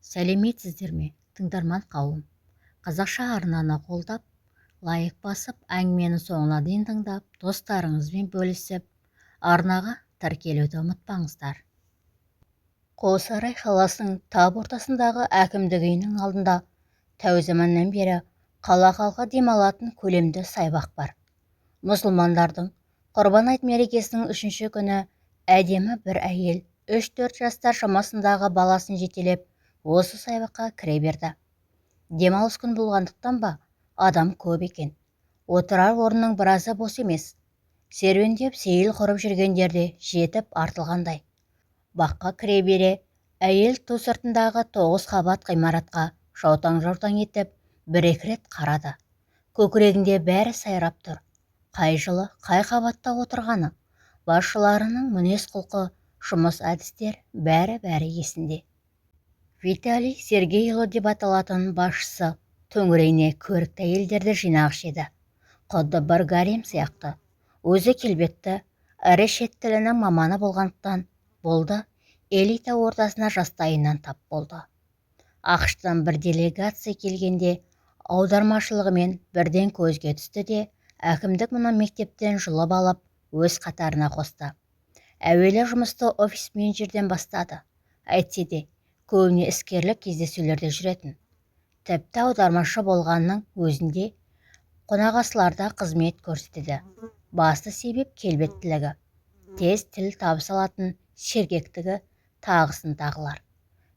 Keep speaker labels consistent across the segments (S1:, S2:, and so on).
S1: Сәлеметсіздер ме, тыңдарман қауым? Қазақша арнаны қолдап, лайк басып, әңгімені соңына дейін тыңдап, достарыңызбен бөлісіп, арнаға тіркелуді ұмытпаңыздар. Қосарай қаласының тап ортасындағы әкімдік үйінің алдында тәу заманнан бері қала халқы демалатын көлемді саябақ бар. Мұсылмандардың Құрбан айт мерекесінің 3-ші күні әдемі бір әйел 3-4 жастар шамасындағы баласын жетелеп осы саябаққа кіре берді. Демалыс күн болғандықтан ба, адам көп екен. Отырар орынның біразы бос емес. Серуендеп сейіл құрып жүргендерде жетіп артылғандай. Баққа кіре бере, әйел ту сыртындағы 9 қабат ғимаратқа жаутаң-жаутаң етіп бір-екі рет қарады. Көкірегінде бәрі сайрап тұр. Қай жылы, қай қабатта отырғаны, басшыларының мінез-құлқы, жұмыс әдістер бәрі есінде. Виталий Сергейұлы деп аталатын басшысы төңірегіне көрікті әйелдерді жинағыш еді. Құдды бір гарем сияқты. Өзі келбетті, ірі шет тілінің маманы болғандықтан болды, элита ортасына жастайынан тап болды. ақш-тан бір делегация келгенде аудармашылығымен бірден көзге түсті де, әкімдік мұны мектептен жұлып алып, өз қатарына қосты. Әуелі жұмысты офис менеджерден бастады. Әйтсе де, көбіне іскерлік кездесулерде жүретін. Тіпті аудармашы болғанның өзінде қонақасыларда қызмет көрсетеді. Басты себеп келбеттілігі, тез тіл табыса алатын сергектігі, тағысын тағылар.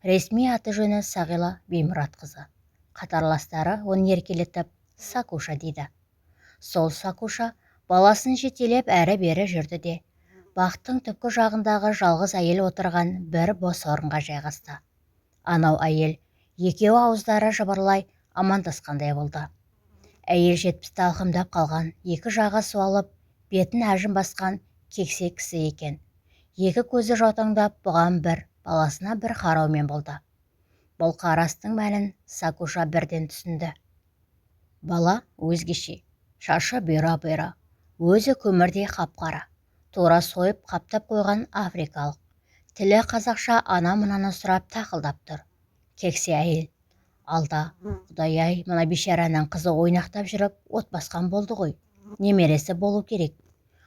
S1: Ресми аты жөні Сағила Беймұратқызы. Қатарластары оны еркелетіп Сакуша дейді. Сол Сакуша баласын жетелеп әрі-бері жүрді де, бақтың түпкі жағындағы жалғыз әйел отырған бір бос орынға жайғасты. Анау әйел екеуі ауыздары жыбырлай амандасқандай болды. Әйел 70-ті алқымдап қалған, екі жағы суалып, бетін әжім басқан кексе кісі екен. Екі көзі жаутаңдап, бұған бір, баласына бір қараумен болды. Бұл қарастың мәнін Сакуша бірден түсінді. Бала өзгеше, шашы бұйра-бұйра, өзі көмірдей қап-қара, тура сойып қаптап қойған африкалық. Тілі қазақша ана-мынаны сұрап тақылдап тұр. Кексе әйел: алда, Құдай-ай, мына бишараның қызы ойнақтап жүріп, от басқан болды ғой. Немересі болу керек.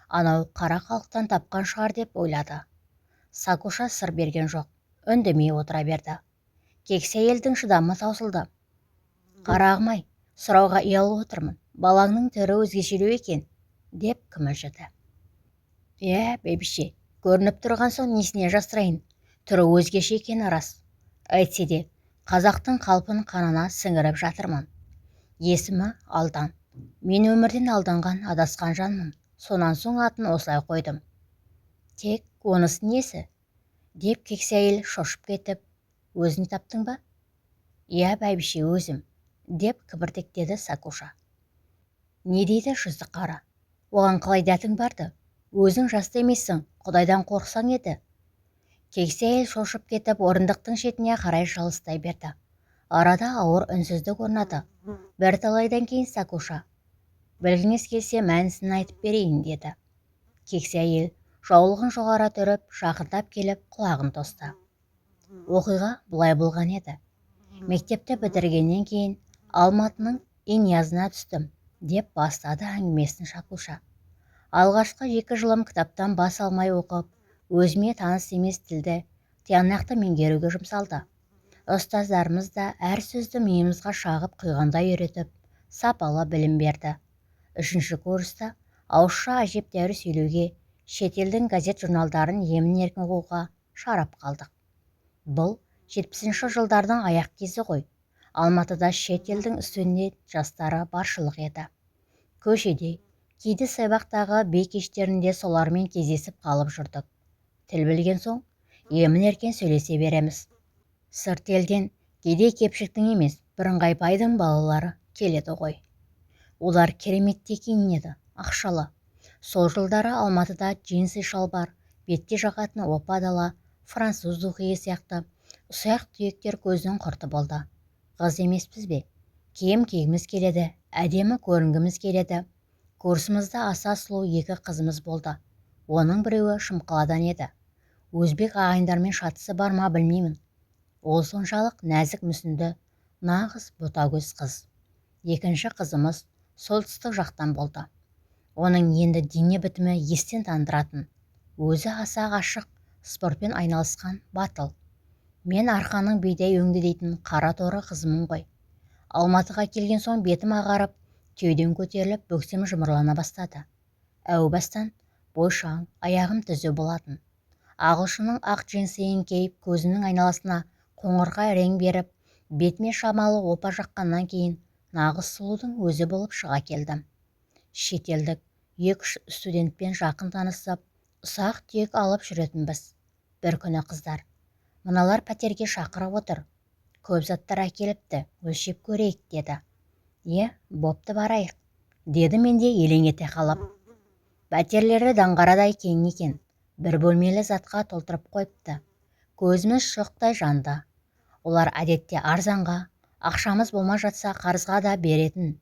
S1: Анау қара халықтан тапқан шығар деп ойлады. Сакуша сыр берген жоқ, үндемей отыра берді. Кексе әйелдің шыдамы таусылды. Қарағым-ай, сұрауға ұялып отырмын, балаңның түрі өзгешелеу екен, деп күмілжіді. Бәйбіше, көрініп тұрған соң несіне жасырайын, түрі өзгеше екені рас. Әйтсе де, қазақтың қалпын қанына сіңіріп жатырмын. Есімі Алдан. Мен өмірден алданған, адасқан жанмын. Сонан соң атын осылай қойдым. Тек онысы несі? Деп кексе әйел шошып кетіп, өзің таптың ба? Бәйбіше, өзім, деп кібіртіктеді Сакуша. Не дейді жүзді қара? Оған қалай дәтің барды? Өзің жасты емессің, Құдайдан қорқсаң еді. Кексе әйел шошып кетіп, орындықтың шетіне қарай жылыстай берді. Арада ауыр үнсіздік орнады. Бірталайдан кейін Сакуша: білгіңіз келсе мәнісін айтып берейін, деді. Кексе әйел жаулығын жоғары түріп, жақындап келіп, құлағын тосты. Оқиға бұлай болған еді. Мектепті бітіргеннен кейін Алматының Инязына түстім, деп бастады әңгімесін Сакуша. Алғашқы 2 жылым кітаптан бас алмай оқып, өзіме таныс емес тілді тиянақты меңгеруге жұмсалды. Ұстаздарымыз да әр сөзді миымызға шағып құйғандай үйретіп, сапалы білім берді. 3-ші курста ауызша әжептәуір сөйлеуге, шетелдің газет-журналдарын емін-еркін оқуға шарап қалдық. Бұл 70-ші жылдардың аяқ кезі ғой. Алматыда шетелдің студент жастары баршылық еді. Көшеде, кейде саябақтағы би кештерінде солармен кездесіп қалып жүрдік. Тіл білген соң, емін-еркін сөйлесе береміз. Сырт елден кейде кепшіктің емес, бірыңғай байдың балалары келеді ғой. Олар кереметте киінеді, ақшалы. Сол жылдары Алматыда джинсы шалбар, бетте жағатын опа-дала, француз духи сияқты ұсақ-түйектер көздің құрты болды. Қыз емеспіз бе? Киім кигіміз келеді, әдемі көрінгіміз келеді. Курсымызда аса сұлу 2 қызымыз болды. Оның біреуі Шымқаладан еді. Өзбек ағайындармен шатысы бар ма білмеймін. Ол соншалық нәзік мүсінді, нағыз ботагөз қыз. Екінші қызымыз солтүстік жақтан болды. Оның енді дене бітімі естен тандыратын. Өзі аса ғашық, спортпен айналысқан батыл. Мен арқаның бидай өңді дейтін қара торы қызымын ғой. Алматыға келген соң бетім ағарып, кеудем көтеріліп, бөксем жұмырлана бастады. Әу бастан бойшаң, аяғым түзу болатын. Ағылшынның ақ джинсиін киіп, көзінің айналасына қоңырқай рең беріп, бетіме шамалы опа жаққаннан кейін нағыз сұлудың өзі болып шыға келдім. Шетелдік 2-3 студентпен жақын танысып, ұсақ түйек алып жүретінбіз. Бір күні қыздар: "Мыналар пәтерге шақырып отыр. Көп заттар әкеліпті, өлшеп көрейік", деді. Бопты, барайық", деді мен де елең ете қалып. Пәтерлері даңғарадай кең екен, бір бөлмелі затқа толтырып қойыпты. Көзіміз шоқтай жанды. Олар әдетте арзанға, ақшамыз болмай жатса қарызға да беретін.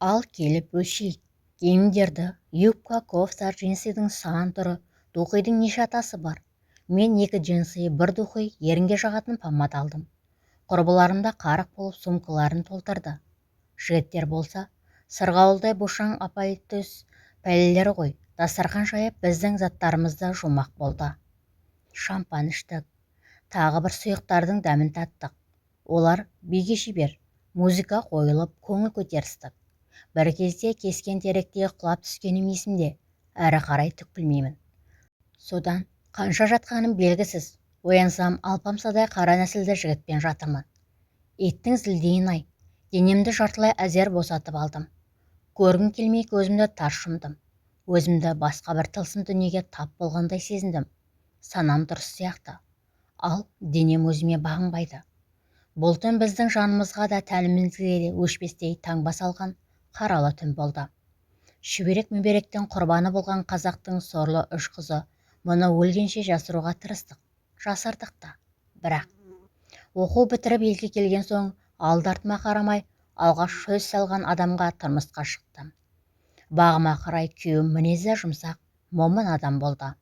S1: Ал келіп өлшейік. Киімдерді, юбка, кофта, джинсидің сан түрі, духидің неше атасы бар. Мен 2 джинси, 1 духи, ерінге жағатын помада алдым. Құрбыларым да қарық болып сумкаларын толтырды. Жігіттер болса, сырғауылдай бошаң апайтөс пәлелер ғой, дастархан жайып біздің заттарымызды жумақ болды. Шампан іштік. Тағы бір сұйықтардың дәмін таттық. Олар биге шебер. Музыка қойылып, көңіл көтерістік. Бір кезде кескен теректей құлап түскенім есімде, әрі қарай түк білмеймін. Содан қанша жатқаным белгісіз. Оянсам, алпамсадай қара нәсілді жігітпен жатырмын. Иттің зілдейін-ай, денемді жартылай әзер босатып алдым. Көргім келмей көзімді тарс жұмдым. Өзімді басқа бір тылсым дүниеге тап болғандай сезіндім. Санам дұрыс сияқты. Ал денем өзіме бағынбайды. Бұл түн біздің жанымызға да тәнімізге де өшпестей таңба салған қаралы түн болды. Шүберек-мүберектің құрбаны болған қазақтың сорлы 3 қызы мұны өлгенше жасыруға тырыстық, жасардық та. Бірақ оқу бітіріп елге келген соң, алды-артыма қарамай, алғаш сөз салған адамға тұрмысқа шықтым. Бағыма қарай күйеуім мінезі жұмсақ, момын адам болды.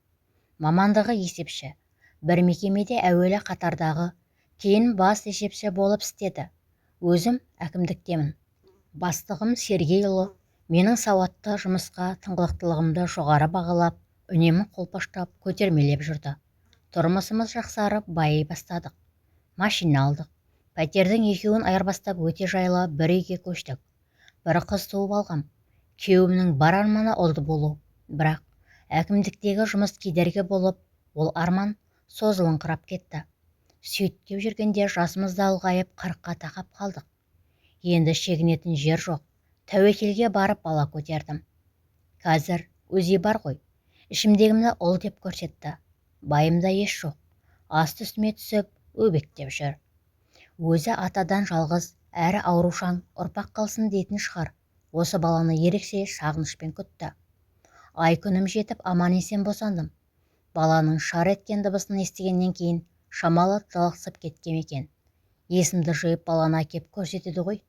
S1: Мамандығы есепші. Бір мекемеде әуелі қатардағы, кейін бас есепші болып істеді. Өзім әкімдіктемін. Бастығым Сергейұлы менің сауатты жұмысқа тыңғылықтылығымды жоғары бағалап, үнемі қолпаштап, көтермелеп жүрді. Тұрмысымыз жақсарып, байи бастадық. Машина алдық. Пәтердің 2-ін айырбастап өте жайлы бір үйге көштік. Бір қыз туып алғам. Күйеуімнің бар арманы ұлды болу. Бірақ әкімдіктегі жұмыс кедергі болып, ол арман созылыңқырап кетті. Сөйттеп жүргенде жасымызды ұлғайып 40-қа тақап қалдық. Енді шегінетін жер жоқ. Тәуекелге барып бала көтердім. Қазір өзі бар ғой. Ішімдегімді ұл деп көрсетті. Байымда еш жоқ. Асты үстіме түсіп, өбектеп жүр. Өзі атадан жалғыз, әрі аурушаң, ұрпақ қалсын дейтін шығар. Осы баланы ерекше шағынышпен күтті. Ай күнім жетіп аман-есен босандым. Баланың шар еткен дыбысын естігеннен кейін шамалы жалықсып кеткен екен. Есімді жиып баланы әкеп көрсетеді ғой.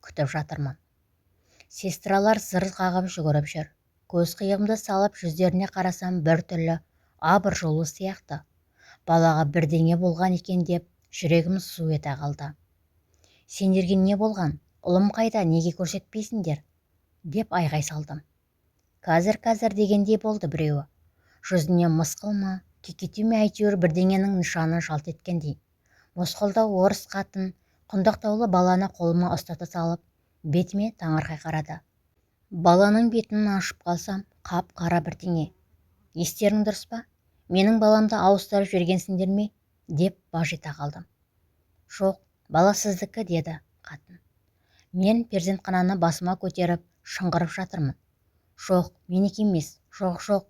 S1: Күтіп жатырмын. Сестралар зыр қағып жүгіріп жүр. Көз қиығымды салып жүздеріне қарасам бір түрлі абыр жолы сияқты. Балаға бірдеңе болған екен деп жүрегім су ете қалды. Сендерге не болған? Ұлым қайда, неге көрсетпейсіңдер? Деп айғай салдым. Қазір дегендей болды біреуі. Жүзіне мысқыл ма, кекету ме әйтеуір бірдеңенің нышаны жалт еткендей. Мосқылдау орыс қатын құндақтаулы баланы қолыма ұстата салып, бетіме таңырқай қарады. Баланың бетін ашып қалсам, қап-қара бірдеңе. Естерің дұрыс па? Менің баламды ауыстырып жібергенсіңдер ме? Деп баж ете қалдым. Жоқ, бала сіздікі, деді қатын. Мен перзентхананы басыма көтеріп, шыңғырып жатырмын. Жоқ, менікі емес, жоқ.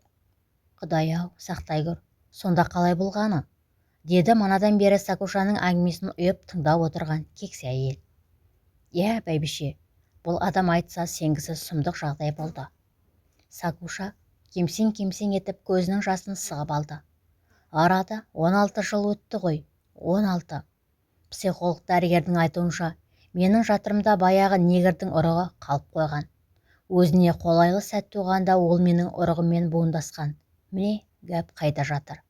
S1: Құдай-ау, сақтай көр, сонда қалай болғаны? Деді манадан бері Сакушаның әңгімесін ұйып тыңдап отырған кексе әйел. Бәйбіше, бұл адам айтса сенгісіз сұмдық жағдай болды. Сакуша кемсең етіп көзінің жасын сығып алды. Арада 16 жыл өтті ғой, 16. Психолог дәрігердің айтуынша, менің жатырымда баяғы негрдің ұрығы қалып қойған. Өзіне қолайлы сәт туғанда ол менің ұрығыммен буындасқан. Міне, гәп қайда жатыр.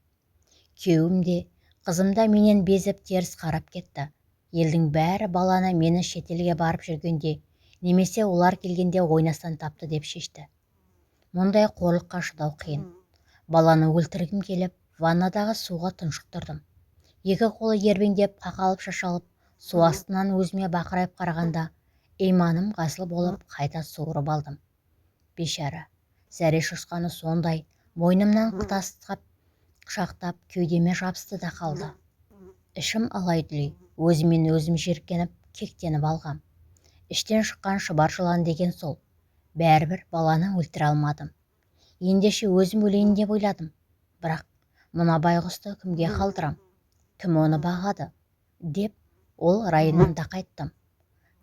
S1: Күйеуім де, Қызым да менен безіп теріс қарап кетті. Елдің бәрі баланы мені шетелге барып жүргенде немесе олар келгенде ойнастан тапты деп шешті. Мұндай қорлыққа шыдау қиын. Баланы өлтіргім келіп, ваннадағы суға тұншықтырдым. Екі қолы ербеңдеп, қақалып шашалып, су астынан өзіме бақырайып қарағанда, иманым ғасыл болып қайта суырып алдым. Бейшара, зәреш ұшқаны сондай, мойнымнан қытастап, құшақтап, кеудеме жабысты да қалды. Ішім алай-дүлей, өзімен өзім жеркеніп, кектеніп алғам. Іштен шыққан шұбар жылан деген сол. Бәрібір баланы өлтіре алмадым. Ендеше өзім өлейін деп ойладым. Бірақ мына байғұсты кімге қалдырам? Кім оны бағады? Деп ол райынан да қайттым.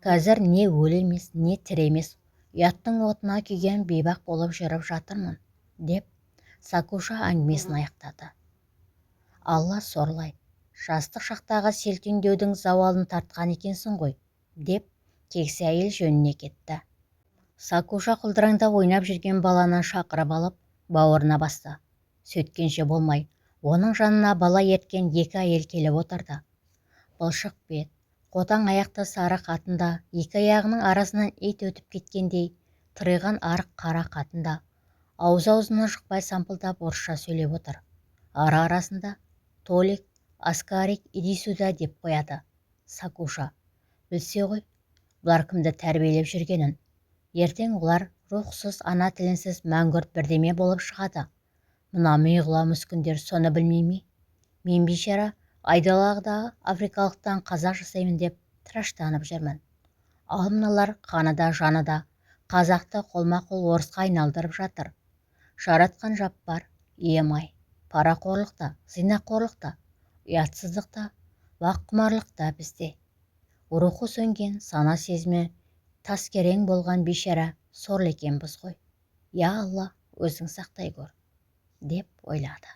S1: Қазір не өлі емес, не тірі емес, ұяттың отына күйген бейбақ болып жүріп жатырмын, деп Сакуша әңгімесін аяқтады. Алла сорлай, жастық шақтағы селтеңдеудің зауалын тартқан екенсің ғой, деп кексе әйел жөніне кетті. Сакуша құлдыраңда ойнап жүрген баланы шақырып алып, бауырына басты. Сөйткенше болмай, оның жанына бала ерткен екі әйел келіп отырды. Бұлшық бет, қотан аяқты сары қатында, екі аяғының арасынан ит өтіп кеткендей, тыриған арық қара қатында, ауыз-аузына жұқпай сампылдап орысша сөйлеп отыр. Ара-арасында Толик, Аскарик, иди сюда деп қояды. Сакуша, білсе ғой, бұлар кімді тәрбиелеп жүргенін. Ертең олар рухсыз, ана тілінсіз мәңгүрт бірдеме болып шығады. Мына миғыла мүскіндер соны білмей ме? Мен бейшара айдалағыдағы африкалықтан қазақ жасаймын деп тыраштанып жүрмін. Ал мыналар қаны да жаны да қазақты қолма-қол орысқа айналдырып жатыр. Жаратқан жаппар, ием-ай, парақорлықта, зинақорлықта, ұятсыздықта, баққұмарлықта бізде. Рухы сөнген, сана сезімі таскерең болған бейшара сорлы екенбіз ғой. Я Алла, өзің сақтай көр, деп ойлады.